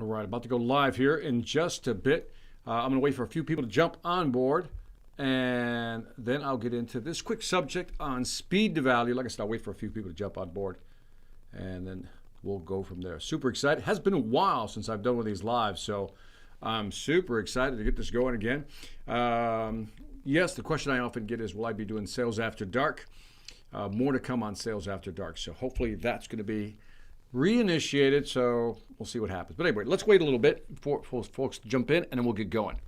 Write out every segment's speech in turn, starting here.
All right, about to go live here in just a bit. I'm going to wait for a few people to jump on board, and then I'll get into this quick subject on speed to value. Like I said, I'll wait for a few people to jump on board, and then we'll go from there. Super excited. It has been a while since I've done one of these lives, so I'm super excited to get this going again. Yes, the question I often get is, will I be doing Sales After Dark? More to come on Sales After Dark, so hopefully that's going to be reinitiated, so we'll see what happens. But anyway, let's wait a little bit for folks to jump in, and then we'll get going.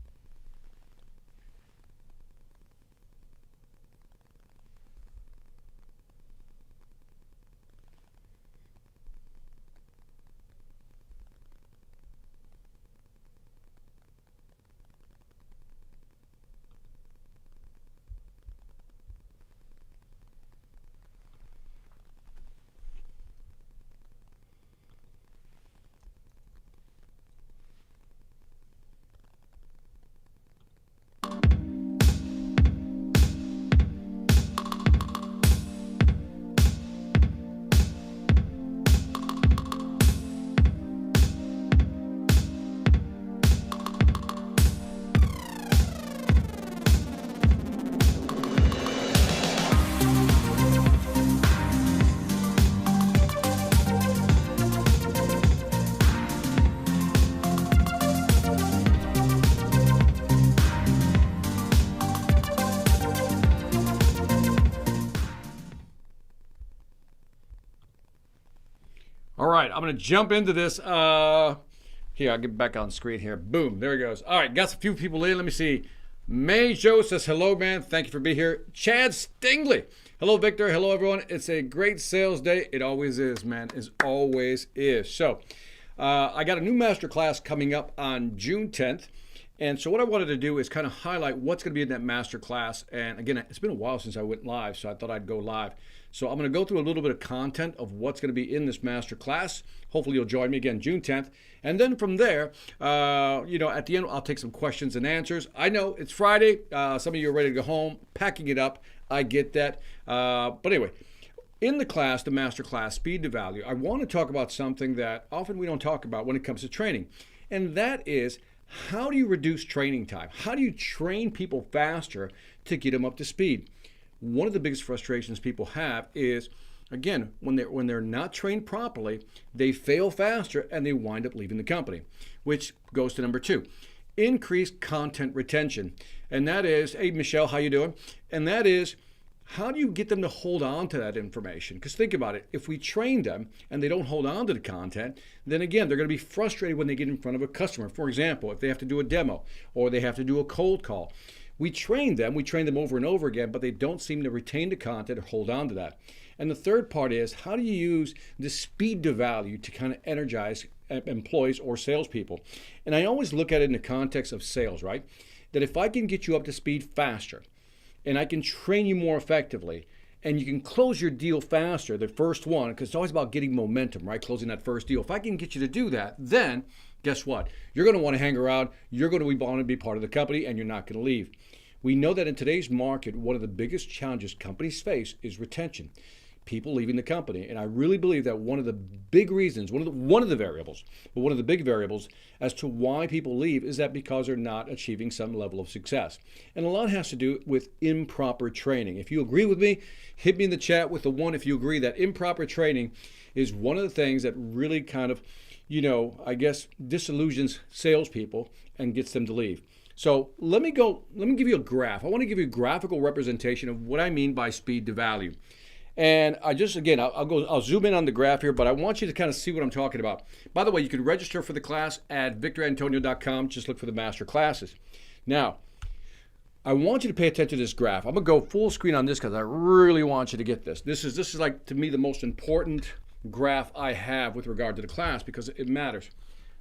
All right, I'm going to jump into this. Here, I'll get back on screen here. Boom, there it goes. All right, got a few people in. Let me see. May Joe says, hello, man. Thank you for being here. Chad Stingley. Hello, Victor. Hello, everyone. It's a great sales day. It always is, man. It always is. So I got a new MasterClass coming up on June 10th. And so what I wanted to do is kind of highlight what's going to be in that MasterClass. And again, it's been a while since I went live, so I thought I'd go live. So I'm going to go through a little bit of content of what's going to be in this MasterClass. Hopefully you'll join me again June 10th. And then from there, at the end, I'll take some questions and answers. I know it's Friday. Some of you are ready to go home, packing it up. I get that. But anyway, in the class, the MasterClass, Speed to Value, I want to talk about something that often we don't talk about when it comes to training. And that is, how do you reduce training time? How do you train people faster to get them up to speed? One of the biggest frustrations people have is, again, when they're not trained properly, they fail faster and they wind up leaving the company, which goes to number 2, increased content retention. And that is, hey, Michelle, how you doing? And that is, how do you get them to hold on to that information? Because think about it, if we train them and they don't hold on to the content, then again, they're going to be frustrated when they get in front of a customer. For example, if they have to do a demo or they have to do a cold call. We train them over and over again, but they don't seem to retain the content or hold on to that. And the third part is, how do you use the speed to value to kind of energize employees or salespeople? And I always look at it in the context of sales, right? That if I can get you up to speed faster, and I can train you more effectively, and you can close your deal faster, the first one, because it's always about getting momentum, right? Closing that first deal. If I can get you to do that, then guess what? You're going to want to hang around, you're going to want to be part of the company, and you're not going to leave. We know that in today's market, one of the biggest challenges companies face is retention. People leaving the company. And I really believe that one of the big reasons, one of the variables, but one of the big variables as to why people leave is that because they're not achieving some level of success. And a lot has to do with improper training. If you agree with me, hit me in the chat with the 1 if you agree that improper training is one of the things that really kind of, disillusions salespeople and gets them to leave. So let me give you a graph. I want to give you a graphical representation of what I mean by speed to value. And I'll zoom in on the graph here, but I want you to kind of see what I'm talking about. By the way, you can register for the class at victorantonio.com. Just look for the master classes. Now, I want you to pay attention to this graph. I'm going to go full screen on this because I really want you to get this. This is like, to me, the most important graph I have with regard to the class because it matters.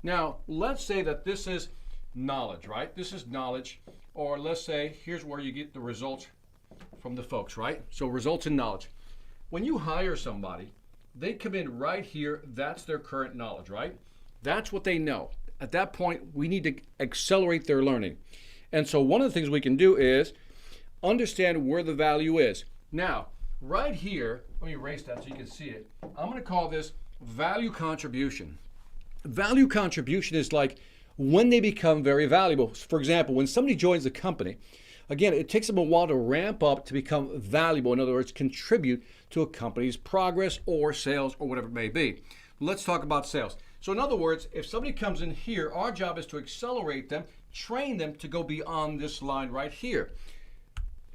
Now, let's say that this is knowledge, right? This is knowledge, or let's say here's where you get the results from the folks, right? So results in knowledge. When you hire somebody, they come in right here, that's their current knowledge, right? That's what they know. At that point, we need to accelerate their learning. And so one of the things we can do is understand where the value is. Now, right here, let me erase that so you can see it. I'm going to call this value contribution. Value contribution is like when they become very valuable. For example, when somebody joins the company, again, it takes them a while to ramp up to become valuable. In other words, contribute to a company's progress or sales or whatever it may be. Let's talk about sales. So in other words, if somebody comes in here, our job is to accelerate them, train them to go beyond this line right here.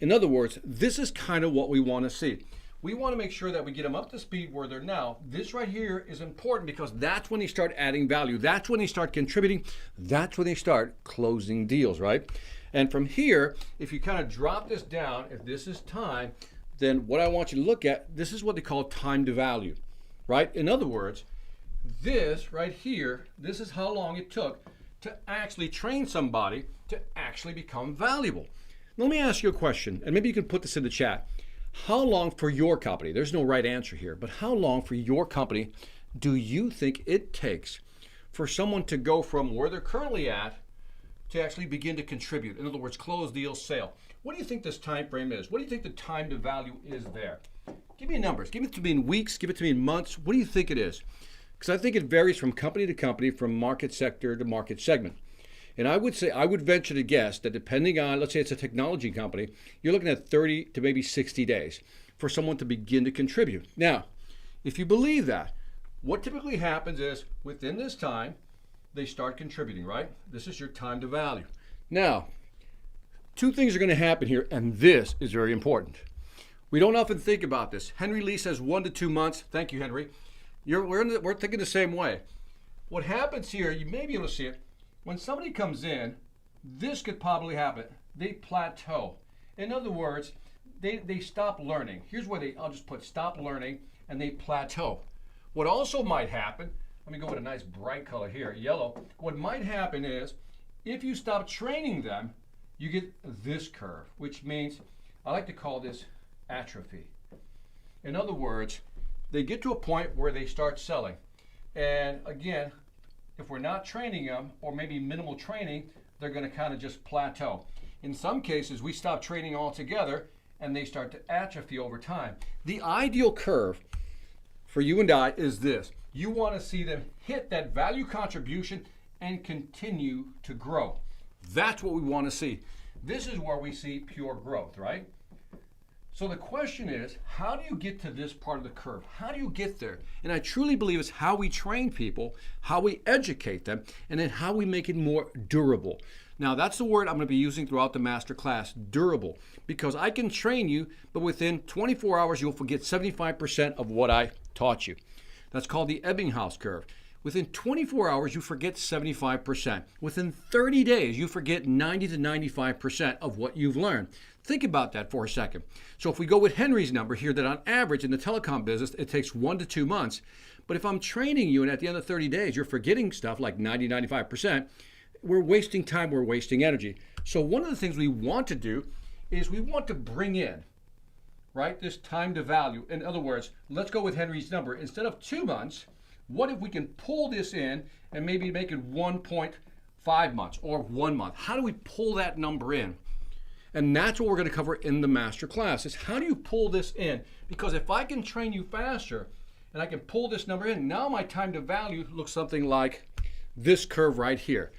In other words, this is kind of what we want to see. We want to make sure that we get them up to speed where they're now. This right here is important because that's when they start adding value. That's when they start contributing. That's when they start closing deals, right? And from here, if you kind of drop this down, if this is time, then what I want you to look at, this is what they call time to value, right? In other words, this right here, this is how long it took to actually train somebody to actually become valuable. Let me ask you a question, and maybe you can put this in the chat. How long for your company, there's no right answer here, but how long for your company do you think it takes for someone to go from where they're currently at to actually begin to contribute? In other words, close deals, sale. What do you think this time frame is? What do you think the time to value is there? Give me numbers. Give it to me in weeks. Give it to me in months. What do you think it is? Because I think it varies from company to company, from market sector to market segment. And I would say, I would venture to guess that depending on, let's say it's a technology company, you're looking at 30 to maybe 60 days for someone to begin to contribute. Now, if you believe that, what typically happens is within this time, they start contributing, right? This is your time to value. Now, two things are going to happen here, and this is very important. We don't often think about this. Henry Lee says 1 to 2 months. Thank you, Henry. We're thinking the same way. What happens here, you may be able to see it, when somebody comes in, this could probably happen. They plateau. In other words, they stop learning. Here's where I'll just put stop learning, and they plateau. What also might happen, let me go with a nice bright color here, yellow. What might happen is, if you stop training them, you get this curve, which means, I like to call this atrophy. In other words, they get to a point where they start selling. And again, if we're not training them, or maybe minimal training, they're going to kind of just plateau. In some cases, we stop training altogether and they start to atrophy over time. The ideal curve for you and I is this. You want to see them hit that value contribution and continue to grow. That's what we want to see. This is where we see pure growth, right? So the question is, how do you get to this part of the curve? How do you get there? And I truly believe it's how we train people, how we educate them, and then how we make it more durable. Now that's the word I'm going to be using throughout the masterclass, durable, because I can train you, but within 24 hours you'll forget 75% of what I taught you. That's called the Ebbinghaus curve. Within 24 hours you forget 75%. Within 30 days you forget 90 to 95% of what you've learned. Think about that for a second. So if we go with Henry's number here, that on average in the telecom business, it takes 1 to 2 months. But if I'm training you and at the end of 30 days, you're forgetting stuff like 90, 95%, we're wasting time, we're wasting energy. So one of the things we want to do is we want to bring in, right, this time to value. In other words, let's go with Henry's number. Instead of 2 months, what if we can pull this in and maybe make it 1.5 months or 1 month? How do we pull that number in? And that's what we're going to cover in the master class, is how do you pull this in? Because if I can train you faster and I can pull this number in, now my time to value looks something like this curve right here.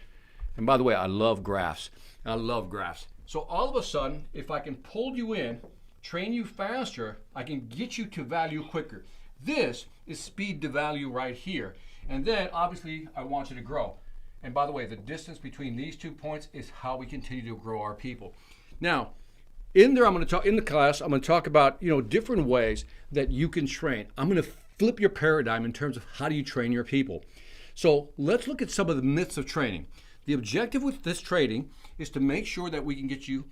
And by the way, I love graphs. I love graphs. So all of a sudden, if I can pull you in, train you faster, I can get you to value quicker. This is speed to value right here. And then obviously I want you to grow. And by the way, the distance between these 2 points is how we continue to grow our people. Now, in there, in the class, I'm going to talk about, different ways that you can train. I'm going to flip your paradigm in terms of how do you train your people. So let's look at some of the myths of training. The objective with this training is to make sure that we can get you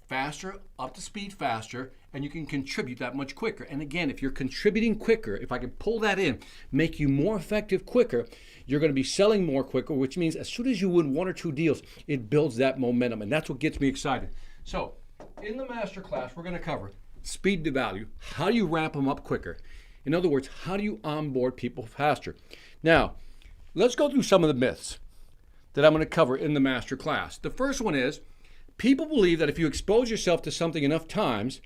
faster, up to speed faster, and you can contribute that much quicker. And again, if you're contributing quicker, if I can pull that in, make you more effective quicker, you're going to be selling more quicker, which means as soon as you win 1 or 2 deals, it builds that momentum. And that's what gets me excited. So in the master class, we're going to cover speed to value. How do you ramp them up quicker? In other words, how do you onboard people faster? Now, let's go through some of the myths that I'm going to cover in the master class. The first one is, people believe that if you expose yourself to something enough times,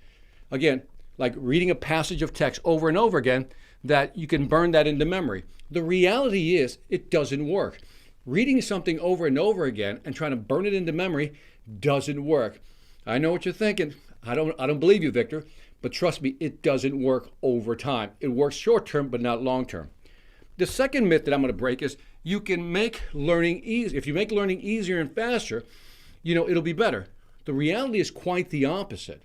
again, like reading a passage of text over and over again, that you can burn that into memory. The reality is it doesn't work. Reading something over and over again and trying to burn it into memory doesn't work. I know what you're thinking. I don't believe you, Victor, but trust me, it doesn't work over time. It works short term, but not long term. The second myth that I'm going to break is you can make learning easy. If you make learning easier and faster, it'll be better. The reality is quite the opposite.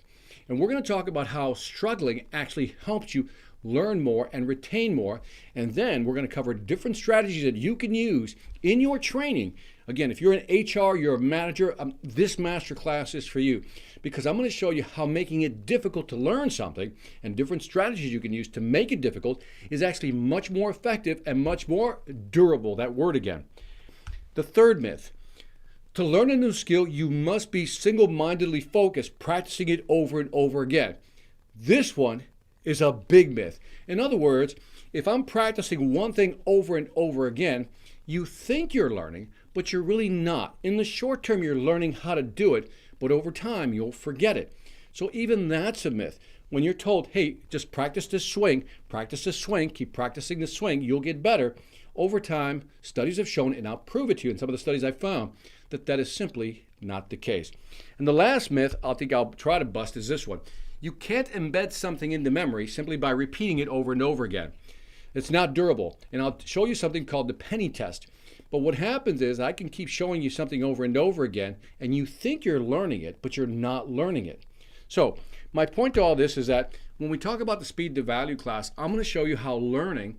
And we're going to talk about how struggling actually helps you learn more and retain more. And then we're going to cover different strategies that you can use in your training. Again, if you're in HR, you're a manager, this masterclass is for you, because I'm going to show you how making it difficult to learn something and different strategies you can use to make it difficult is actually much more effective and much more durable. That word again. The third myth. To learn a new skill, you must be single-mindedly focused, practicing it over and over again. This one is a big myth. In other words, if I'm practicing one thing over and over again, you think you're learning, but you're really not. In the short term, you're learning how to do it, but over time, you'll forget it. So even that's a myth. When you're told, hey, just practice this swing, keep practicing the swing, you'll get better. Over time, studies have shown, and I'll prove it to you in some of the studies I've found, that is simply not the case. And the last myth I'll try to bust is this one. You can't embed something into memory simply by repeating it over and over again. It's not durable. And I'll show you something called the penny test. But what happens is I can keep showing you something over and over again, and you think you're learning it, but you're not learning it. So my point to all this is that when we talk about the speed to value class, I'm going to show you how learning,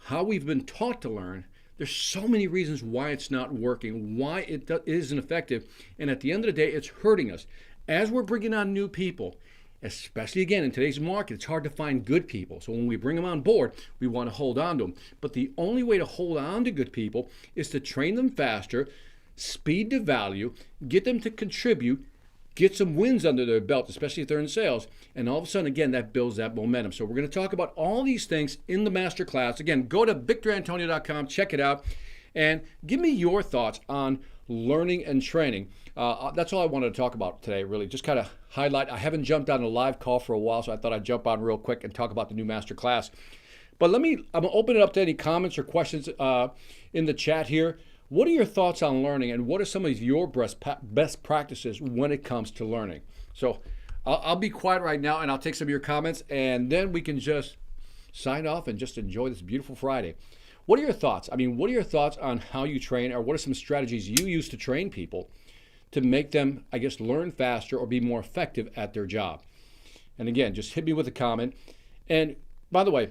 how we've been taught to learn, there's so many reasons why it's not working, why it isn't effective, and at the end of the day, it's hurting us. As we're bringing on new people, especially again in today's market, it's hard to find good people. So when we bring them on board, we want to hold on to them. But the only way to hold on to good people is to train them faster, speed to value, get them to contribute, get some wins under their belt, especially if they're in sales. And all of a sudden, again, that builds that momentum. So we're going to talk about all these things in the masterclass. Again, go to victorantonio.com, check it out, and give me your thoughts on learning and training. That's all I wanted to talk about today, really. Just kind of highlight. I haven't jumped on a live call for a while, so I thought I'd jump on real quick and talk about the new masterclass. But I'm going to open it up to any comments or questions in the chat here. What are your thoughts on learning, and what are some of your best practices when it comes to learning? So I'll be quiet right now, and I'll take some of your comments, and then we can just sign off and just enjoy this beautiful Friday. What are your thoughts? What are your thoughts on how you train, or what are some strategies you use to train people to make them, learn faster or be more effective at their job? And again, just hit me with a comment. And by the way,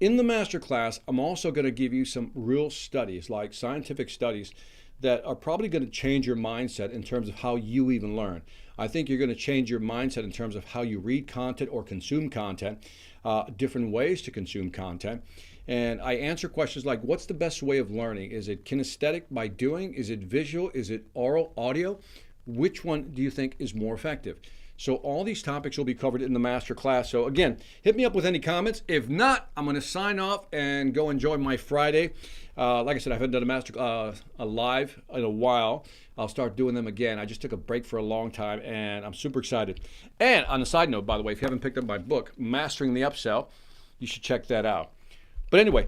in the masterclass, I'm also going to give you some real studies, like scientific studies, that are probably going to change your mindset in terms of how you even learn. I think you're going to change your mindset in terms of how you read content or consume content, different ways to consume content. And I answer questions like, what's the best way of learning? Is it kinesthetic by doing? Is it visual? Is it oral, audio? Which one do you think is more effective? So all these topics will be covered in the masterclass. So again, hit me up with any comments. If not, I'm going to sign off and go enjoy my Friday. Like I said, I haven't done a live in a while. I'll start doing them again. I just took a break for a long time, and I'm super excited. And on a side note, by the way, if you haven't picked up my book, Mastering the Upsell, you should check that out. But anyway,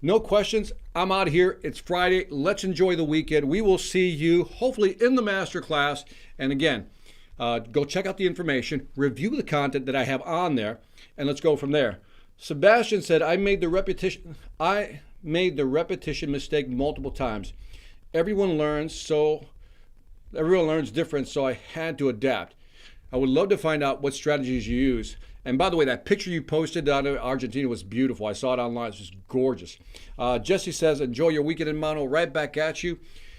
no questions. I'm out of here. It's Friday. Let's enjoy the weekend. We will see you hopefully in the masterclass. And again, go check out the information, review the content that I have on there, and let's go from there. Sebastian said, I made the repetition mistake multiple times. Everyone learns different, so I had to adapt. I would love to find out what strategies you use. And by the way, that picture you posted out of Argentina was beautiful. I saw it online. It's just gorgeous. Jesse says, enjoy your weekend in Mono. Right back at you.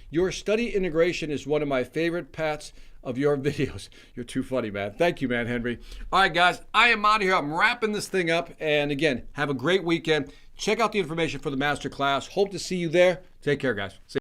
Your study integration is one of my favorite parts of your videos. You're too funny, man. Thank you, man, Henry. All right, guys, I am out of here. I'm wrapping this thing up. And again, have a great weekend. Check out the information for the masterclass. Hope to see you there. Take care, guys. See you.